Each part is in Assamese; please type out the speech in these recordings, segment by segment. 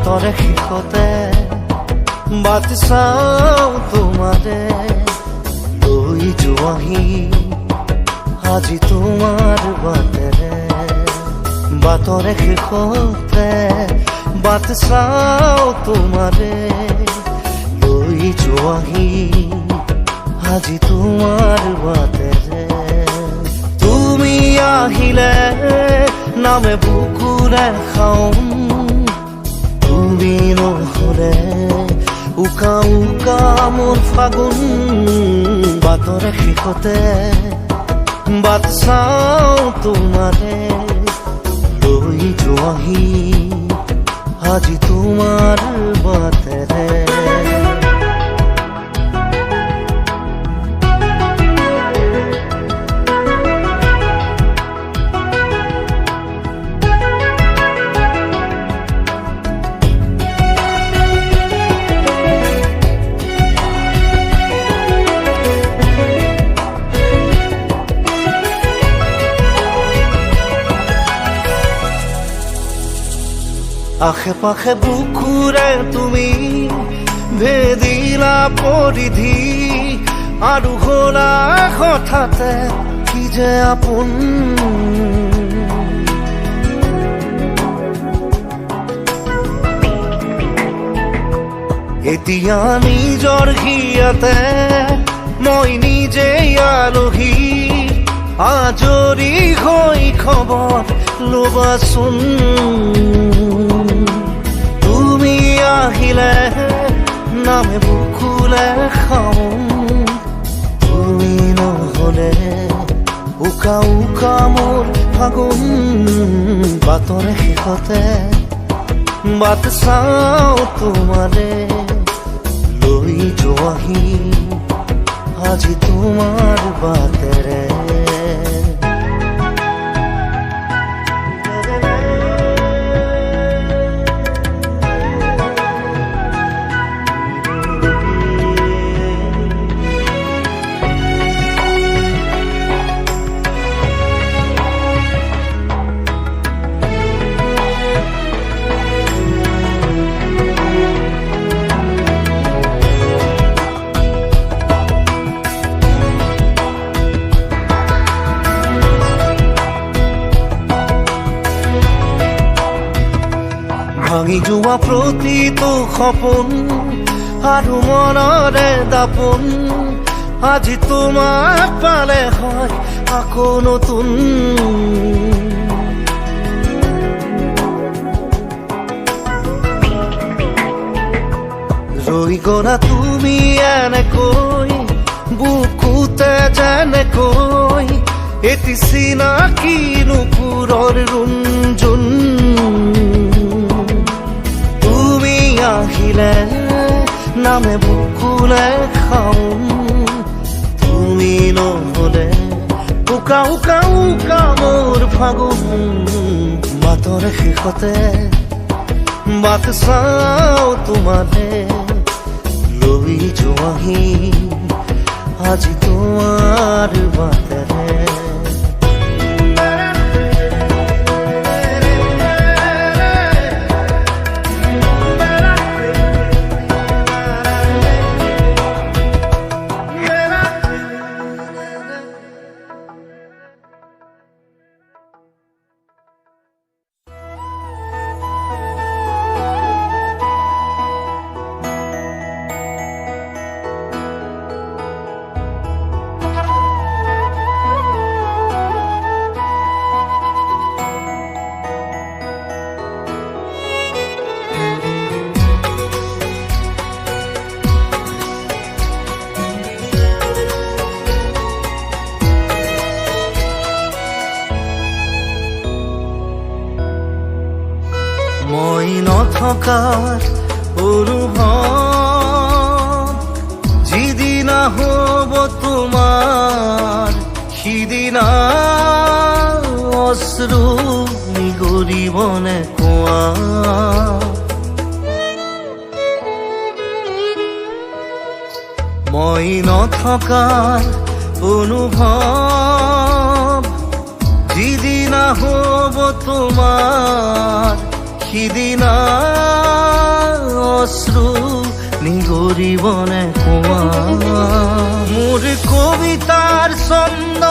বাটৰে শেষতে বাট চাওঁ তোমাৰে লৈ যোৱাহি আজি তোমাৰ বাটেৰে বাটৰে শেষতে বাট চাওঁ তোমাৰে লৈ যোৱাহি আজি তোমাৰ বাটেৰে তুমি আহিলে নামে বুকুৰে খাওঁ তুমি নহ'লে উকা উকা মোৰ ফাগুন বাটৰে শেষতে বাট চাওঁ তোমাৰে লৈ যোৱাহি আজি তোমাৰ বাটেৰে আশে পাশে বুকুৰে তুমি ভেদিলা পৰিধি আৰু হ'লা হঠাতে কি যে আপোন এতিয়া নিজৰ হিয়াতে মই নিজে আলহী আজৰি হৈ খবৰ ল'বাচোন তুমি আহিলে নামে বুকুলে খাওঁ তুমি নহ'লে উকা উকা মোৰ ফাগুন বাটৰে শেষতে বাট চাওঁ তোমাৰে লৈ যোৱাহি আজি তোমাৰ বাটেৰে ভাঙি যোৱা প্ৰতিটো সপোন আৰু মনৰে দাপোন আজি তোমাক পালে হয় আকৌ নতুন ৰৈ গ'লা তুমি এনেকৈ বুকুতে যেনেকৈ এটি চিনাকি নুপুৰৰ ৰুণজুন আহিলে নামে বুকুলে খাওঁ তুমি নহ'লে উকা উকা উকা মোৰ ফাগুন বাটৰে শেষতে বাট চাওঁ তোমাৰে লৈ যোৱাহি আজি তোমাৰ বাটেৰে মই নথকাৰ অনুভৱ যিদিনা হ'ব তোমাৰ সিদিনা অশ্ৰু নিগৰিবনে কোৱা মই নথকাৰ অনুভৱ যিদিনা হ'ব তোমাৰ সিদিনা অশ্ৰু নিগৰিবনে কোৱা মোৰ কবিতাৰ ছন্দ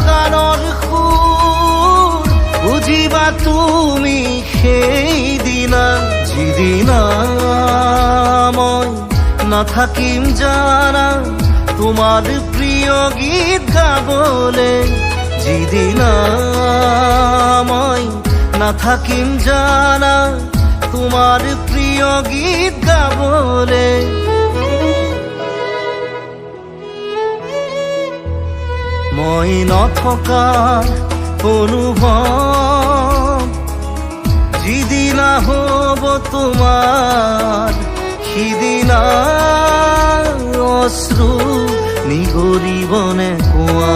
গানৰ সুৰ বুজিবা তুমি সেইদিনা যিদিনা মই নাথাকিম জানা তোমাৰ প্ৰিয় গীত গাবলে যিদিনা মই নাথাকিম জানা তোমাৰ প্ৰিয় গীত গাবলে মই নথকা অনুভৱ যিদিনা হ'ব তোমাৰ সিদিনা অশ্ৰু নিগৰিবনে কোৱা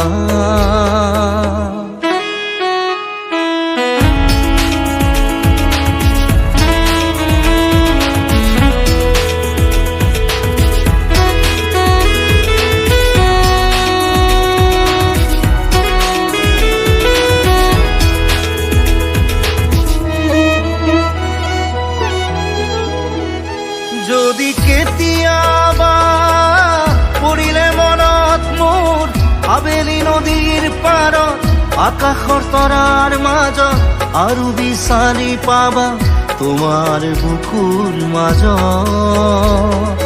যদি কেতিয়াবা পৰিলে মনত মোৰ আবেলি নদীৰ পাৰত আকাশৰ তৰাৰ মাজত আৰু বিচাৰি পাবা তোমাৰ বুকুৰ মাজত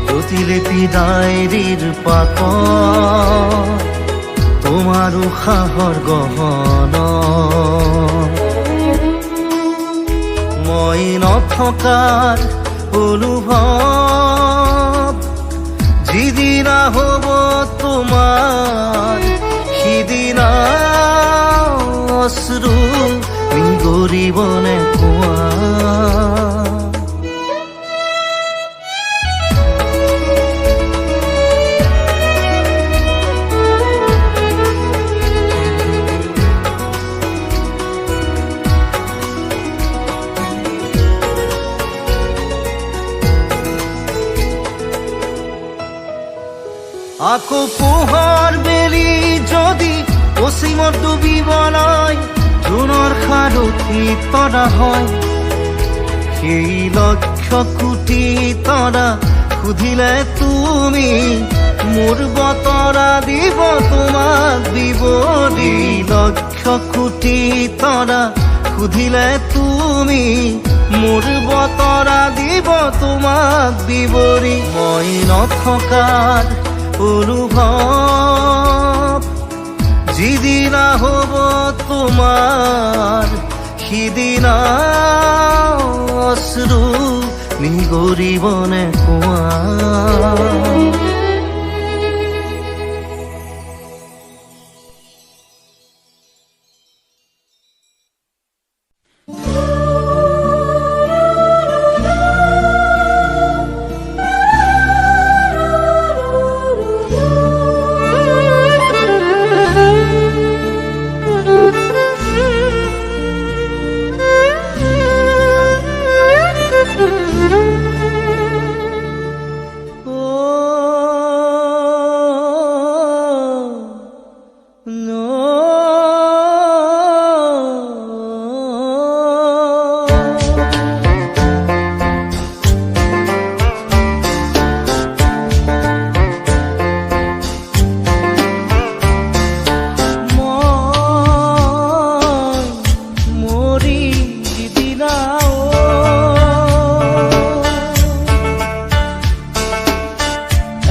প্ৰতিলিপি ডায়েৰীৰ পাতত তোমাৰ উশাহৰ গহনা মই নথকাৰ অনুভৱ যিদিনা হ'ব তোমাৰ সিদিনা অশ্ৰু নিগৰিবনে কোৱা আকৌ পোহৰ বেলি যদি অসীমত ডুবিবলৈ জোনৰ সাৰথি তৰা হয় সেই লক্ষ কোটি তৰা সুধিলে তুমি মোৰ বতৰা দিব তোমাক বিৱৰি লক্ষ কোটি তৰা সুধিলে তুমি মোৰ বতৰা দিব তোমাক বিৱৰি মই নথকাৰ অনুভৱ যিদিনা হ'ব তোমাৰ সিদিনা অশ্ৰু নিগৰিবনে কোৱা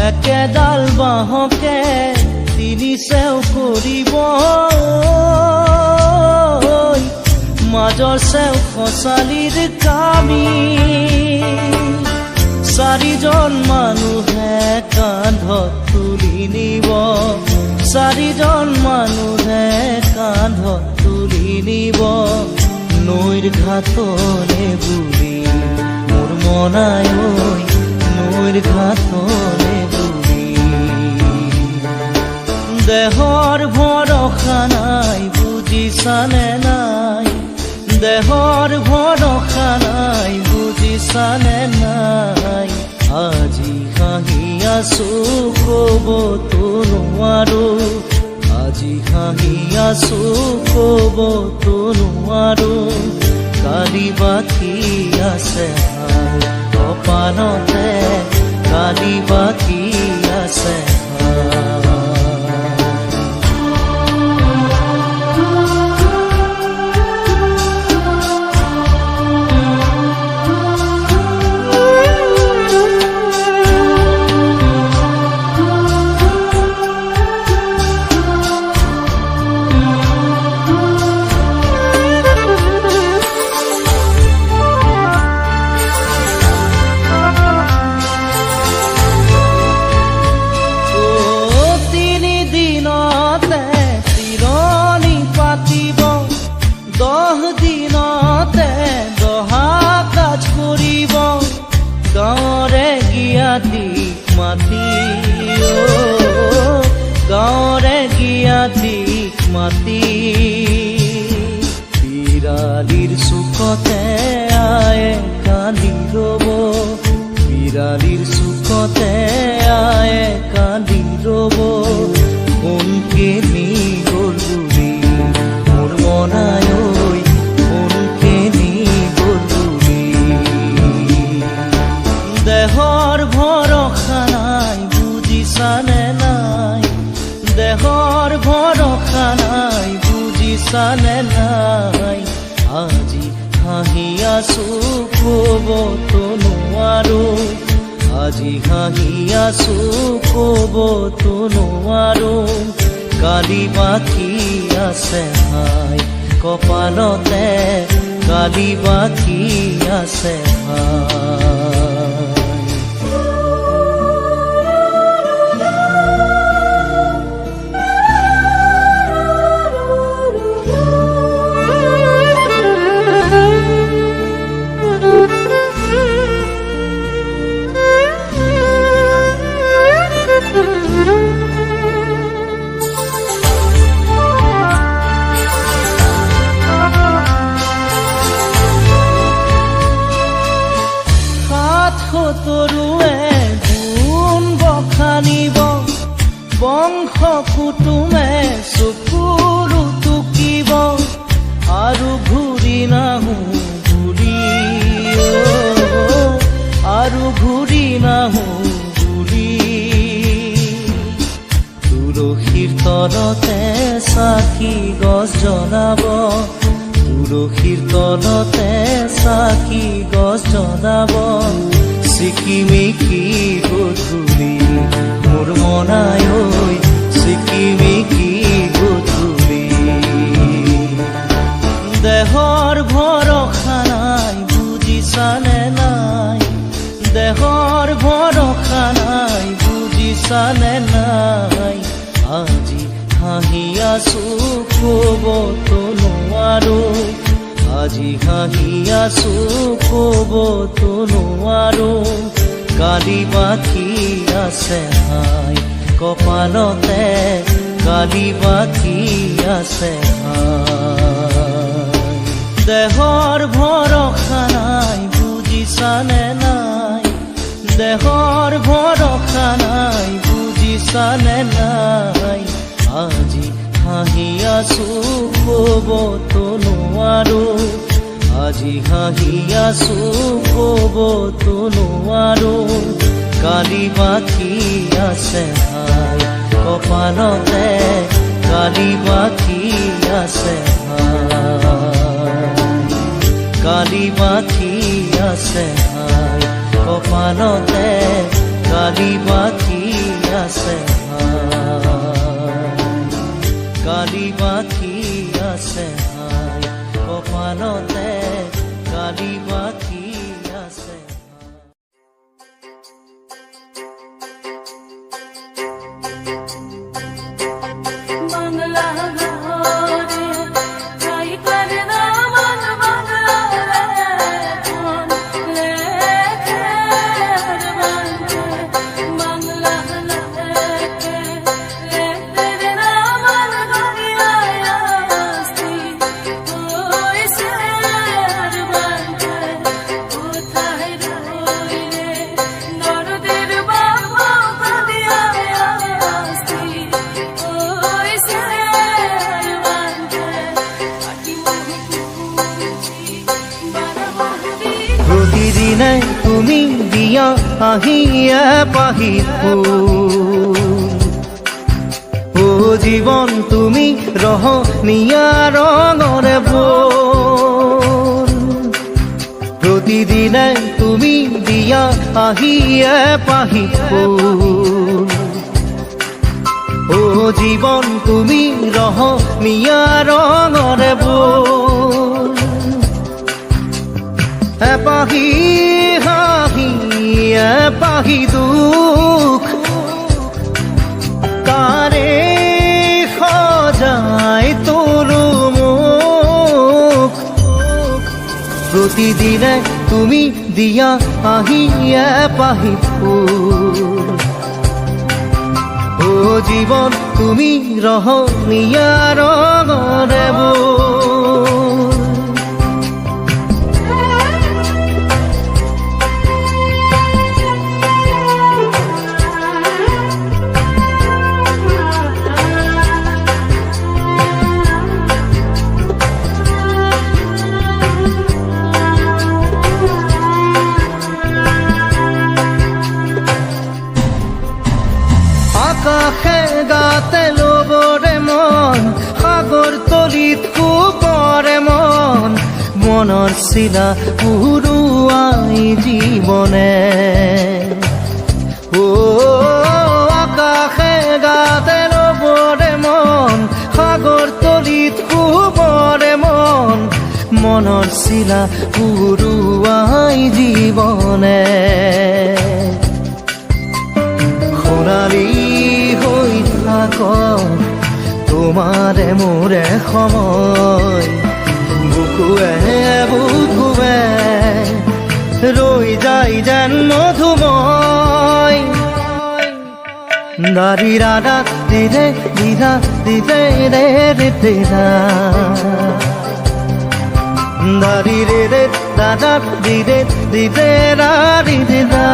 একেডাল বাঁহকে তিনি চেও কৰিব মাজৰ চেও খচালিৰ কামি চাৰিজন মানুহে কান্ধত তুলি নিব চাৰিজন মানুহে কান্ধত তুলি নিব নৈৰ ঘাটলে বুলি মোৰ মনাই নৈৰ ঘাটলে বুলি দেহৰ ভৰসা নাই বুজিছানে নাই দেহৰ ভৰসা নাই বুজিছানে নাই আজি হাঁহি আছো ক'বতো নোৱাৰো আজি হাঁহি আছো ক'বতো নোৱাৰো কালি বাকী আছে কপালতে কালি বাকি আছে গাঁৱৰে গিয়াতিক মাতি বিৰালিৰ চুকতে আয়ে কান্দি ৰব বিৰালিৰ চুকতে আয়ে কান্দি ৰব কোনকে নি গ'ল বুলি মোৰ মনাই ঐ কোনকে নি গ'ল বুলি দেহৰ ভৰসা নাই বুজিছানে নাই দেহৰ ভৰসা নাই বুজিছানে নাই আজি হাঁহি আছো ক'বতো নোৱাৰো আজি হাঁহি আছো ক'বতো নোৱাৰো কালি বাকি আছে ভাই কপালতে কালি বাকি আছে ভাই তৰুৱে গুণ বখানিব বংশ কুটুমে চকুৰু টুকিব আৰু ঘূৰি নাহো ঘূৰি আৰু ঘূৰি নাহো ঘূৰি তুলসীৰ তলতে চাকি গছ জ্বলাব তুলসীৰ তলতে চাকি গছ জ্বলাব চিকিমিকি গধূলি মোৰ মনাই ঐ চিকিমিকি গধূলি দেহৰ ভৰসা নাই বুজিছানে নাই দেহৰ ভৰসা নাই বুজিছানে নাই আজি হাঁহি আছো ক'বতো নোৱাৰো আজি হাঁহি আছো ক'বতো নোৱাৰো কালি বাকি আছে ভাই কপালতে কালি বাকি আছে ভাই দেহৰ ভৰসা নাই বুজিছানে নাই দেহৰ ভৰসা নাই বুজিছানে নাই আজি হাঁহি আছো ক'বতো নোৱাৰো আজি হাঁহি আছো ক'বতো নোৱাৰো কালি বাকি আছে ভাই কপালতে কালি বাকি আছে ভাই কালি বাকি আছে ভাই কপালতে কালি বাকি আছে ভাই কালি বাকি আছে ভাই কপালতে কালি বাকি আছে বাংলা ঘরে তাই করে না মন বাংলা লেখে বাংলা লেখে লেখে না মন গড়িয়া আসতি ওই সে বাংলা কোথায় রইলে নরদের বাবা কাঁদিয়া আসতি ওই সে প্রতিদিনে তুমি দিয়া আহিয়া পাহি ফুল ও জীৱন তুমি ৰহনীয়া ৰঙৰে বল প্ৰতিদিনে তুমি দিয়া আহিয়া পাহি ফুল ও জীৱন তুমি ৰহনীয়া ৰঙৰে বল এপাহি হাঁহি এপাহি দুখ তাৰে সজাই তোলো মোক প্ৰতিদিনে তুমি দিয়া আহি এপাহি ফুল ও জীৱন তুমি ৰহনীয়া ৰঙৰে বল আকাশে গাতে লবৰে মন সাগৰ তলিত কুপৰে মন মনৰ চিলা উৰুৱাই জীৱনে ও আকাশে গাতে লবৰে মন সাগৰ তলিত কুপৰে মন মনৰ চিলা উৰুৱাই জীৱনে সোণালী হৈ থাক তোমাৰে মোৰে সময় বুকুৱে বুকুৱে ৰৈ যায় যেন মধুময় দাৰি ৰাধা দিদে দিদা দিদে ৰে ৰে দিদা দাৰি ৰে ৰে দাদা দিদে দিদে ৰা ৰি দিদা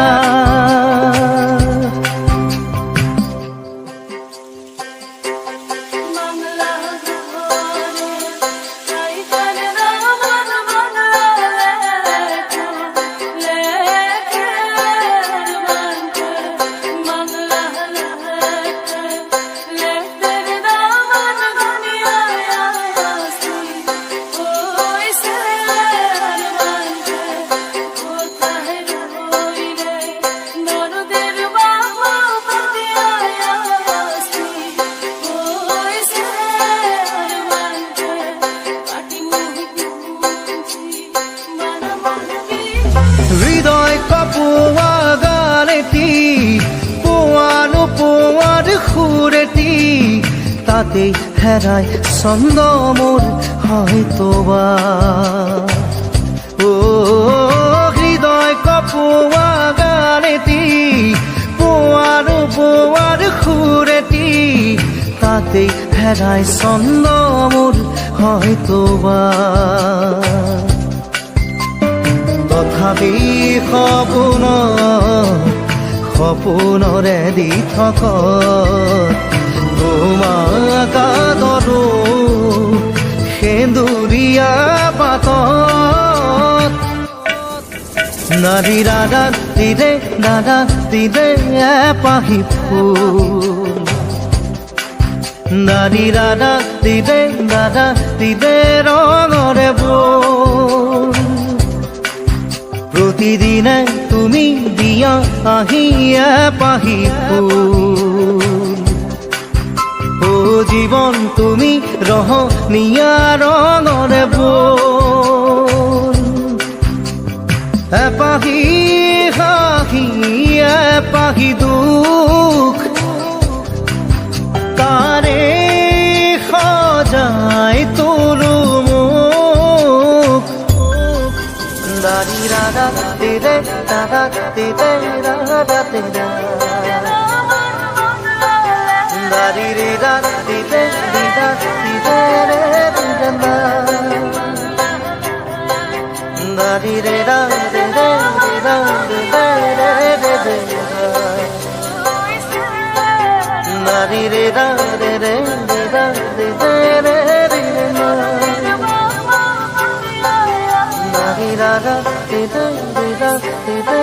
হৃদয় কপোৱা গানেটি পোৱানো পোৱাৰ সুৰেটি তাতে হেৰাই ছন্দ মোৰ হয়তোবা ও হৃদয় কপোৱা গানেটি পোৱানো পোৱাৰ সুৰেটি তাতে হেৰাই ছন্দ মোৰ হয়তোবা তথাপি সপোনৰে দি থক তোমাক আদৰো সেন্দুৰীয়া পাতত নাৰী দাদা দিদে এপাহি ফুল নাৰী দাদা দিদে ৰঙৰে বল প্ৰতিদিনে তুমি দিয়া আহি এপাহি ফুল ও জীৱন তুমি ৰহনীয়া ৰঙৰে বল এপাহি হাঁহি এপাহি দুখ তাৰে সজাই তোলো মোক দাৰি ৰাধা দিদে দাদা দিদে ৰাধা দিদা দাৰি ৰে দাদা দিদে দিদা দিদে ৰে দিদা দাৰি ৰে দাদা দিদে দিদা দিদে ৰে দিদা দাৰি ৰে দাদা দিদে দিদা দিদে ৰে দিদা দাৰি ৰাধা দিদে দিদা দিদে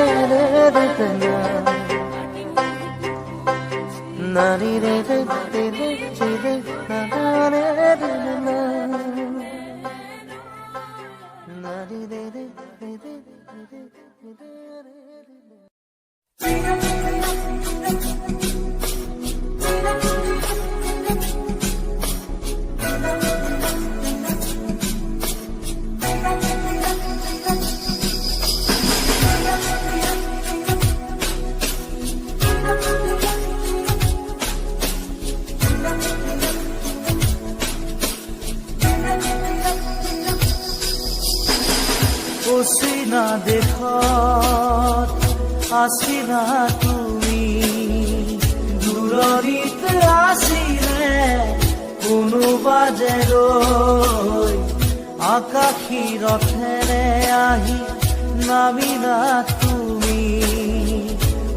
অচিনা দেশত আছিলা তুমি, দূৰণিত আছিলে কোনোবা যে ৰৈ, আকাশী ৰথেৰে আহি নামিলা তুমি,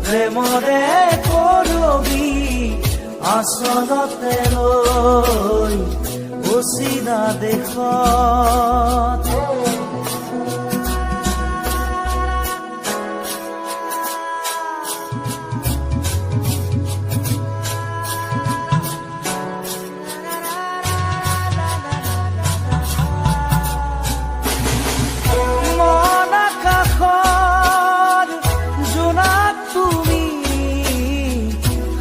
প্ৰেমৰে কৰবি আচলতে লৈ অচিনা দেশত। মন আকাশৰ জোনাক তুমি,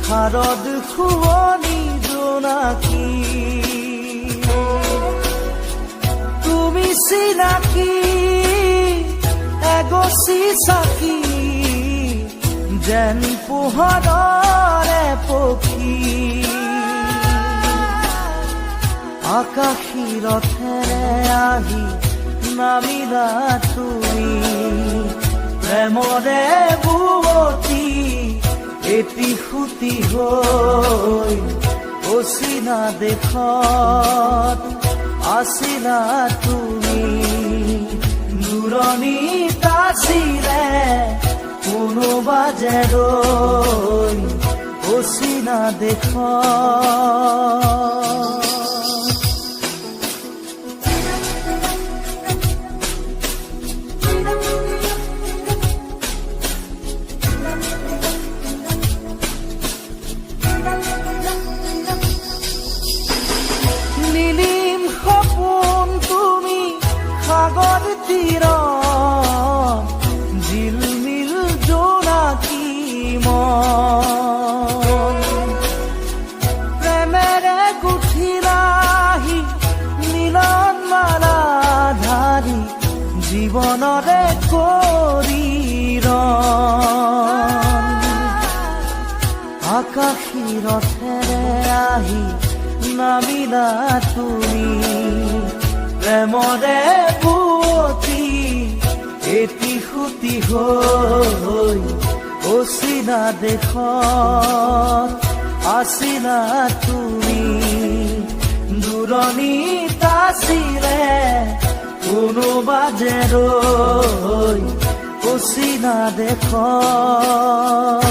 শাৰদ শুৱনি জোনাকী, তুমি চিনাকি এগছি চাকি, যেন পোহৰৰে পক্ষী, আকাশী ৰথেৰে আহি নামিলা তুমি, প্ৰেমৰে বুৱতী এটি সুতি হৈ অচিনা দেশত আছিলা তুমি, দূৰণিত আছিলে কোনোবা যে ৰৈ অচিনা দেশত। নীলিম সপোন তুমি সাগৰ তীৰত, ঝিলমিল জোনাকী মন, প্ৰেমেৰে গুঠিলাহি মিলন মালা ধাৰি, জীৱনৰে কৰি ৰণ, আকাশী ৰথেৰে আহি নামিলা তুমি, প্ৰেমৰে বুৱতী এটি সুতি হৈ অচিনা দেশত আছিলা তুমি, দূৰণিত আছিলে কোনোবা যে ৰৈ অচিনা দেশত।